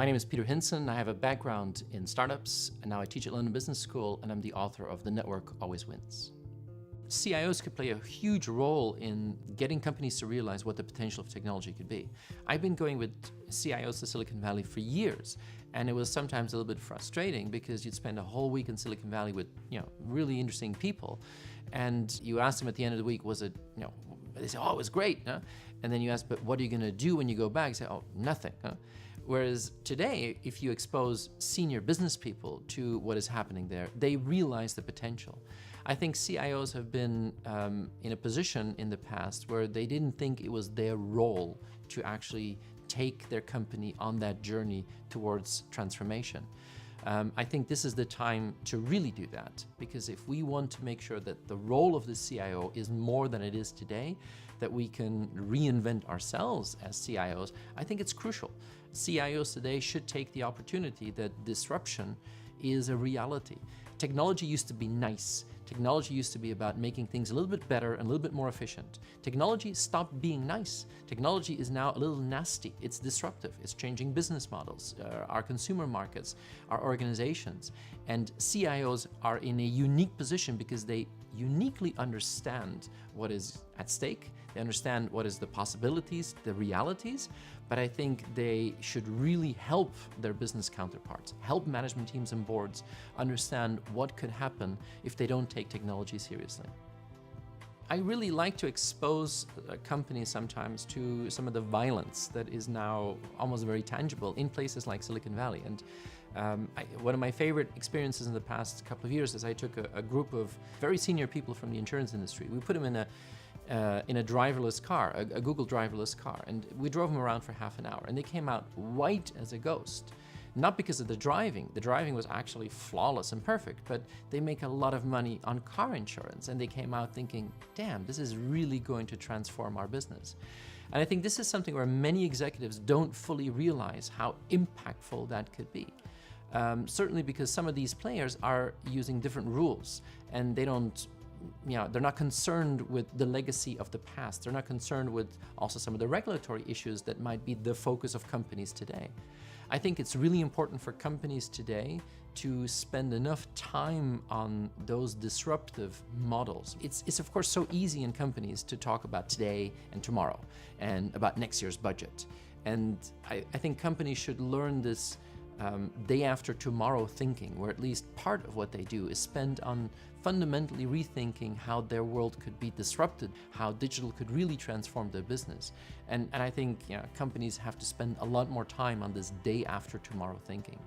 My name is Peter Hinson. I have a background in startups, and now I teach at London Business School, and I'm the author of The Network Always Wins. CIOs could play a huge role in getting companies to realize what the potential of technology could be. I've been going with CIOs to Silicon Valley for years, and it was sometimes a little bit frustrating because you'd spend a whole week in Silicon Valley with really interesting people, and you ask them at the end of the week, was it, they say, oh, it was great, huh? And then you ask, but what are you going to do when you go back? You say, oh, nothing. Huh? Whereas today, if you expose senior business people to what is happening there, they realize the potential. I think CIOs have been in a position in the past where they didn't think it was their role to actually take their company on that journey towards transformation. I think this is the time to really do that, because if we want to make sure that the role of the CIO is more than it is today, that we can reinvent ourselves as CIOs, I think it's crucial. CIOs today should take the opportunity that disruption is a reality. Technology used to be nice. Technology used to be about making things a little bit better and a little bit more efficient. Technology stopped being nice. Technology is now a little nasty. It's disruptive. It's changing business models, our consumer markets, our organizations. And CIOs are in a unique position because they uniquely understand what is at stake. They understand what is the possibilities, the realities, but I think they should really help their business counterparts, help management teams and boards understand what could happen if they don't take technology seriously. I really like to expose companies sometimes to some of the violence that is now almost very tangible in places like Silicon Valley. And one of my favorite experiences in the past couple of years is I took a group of very senior people from the insurance industry. We put them in a driverless car, a Google driverless car, and we drove them around for half an hour, and they came out white as a ghost. Not because of the driving was actually flawless and perfect, but they make a lot of money on car insurance, and they came out thinking, damn, this is really going to transform our business. And I think this is something where many executives don't fully realize how impactful that could be. Certainly because some of these players are using different rules, and they don't, they're not concerned with the legacy of the past. They're not concerned with also some of the regulatory issues that might be the focus of companies today. I think it's really important for companies today to spend enough time on those disruptive models. It's of course so easy in companies to talk about today and tomorrow and about next year's budget. And I think companies should learn this day after tomorrow thinking, where at least part of what they do is spend on fundamentally rethinking how their world could be disrupted, how digital could really transform their business. And I think companies have to spend a lot more time on this day after tomorrow thinking.